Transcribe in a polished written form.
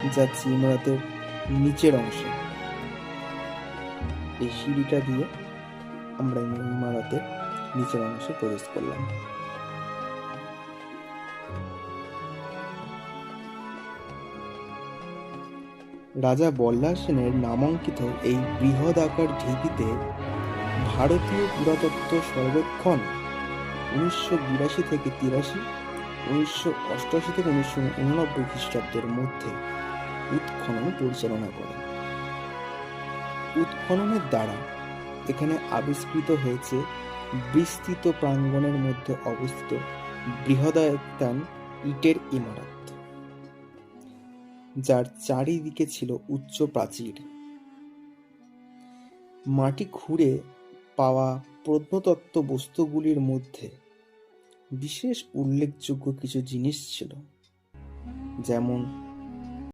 যাচ্ছি ইমারতের নিচের অংশে। এই সিঁড়িটা দিয়ে আমরা ইমারতের নিচের অংশে প্রবেশ করলাম। রাজা বল্লাল সেনের নামাঙ্কিত এই বৃহদাকার ঢিবিতে ভারতীয় পুরাতত্ত্ব সর্বেক্ষণ 1982 থেকে 83, 1988 থেকে 1989 খ্রিস্টাব্দের মধ্যে উৎখনন পরিচালনা করে। উৎখননের দ্বারা এখানে আবিষ্কৃত হয়েছে বিস্তৃত প্রাঙ্গণের মধ্যে অবস্থিত বৃহদায়তন ইটের ইমারত, যার চারিদিকে ছিল উচ্চ প্রাচীর। মাটি খুঁড়ে পাওয়া প্রত্নতত্ত্ব বস্তুগুলির মধ্যে বিশেষ উল্লেখযোগ্য কিছু জিনিস ছিল, যেমন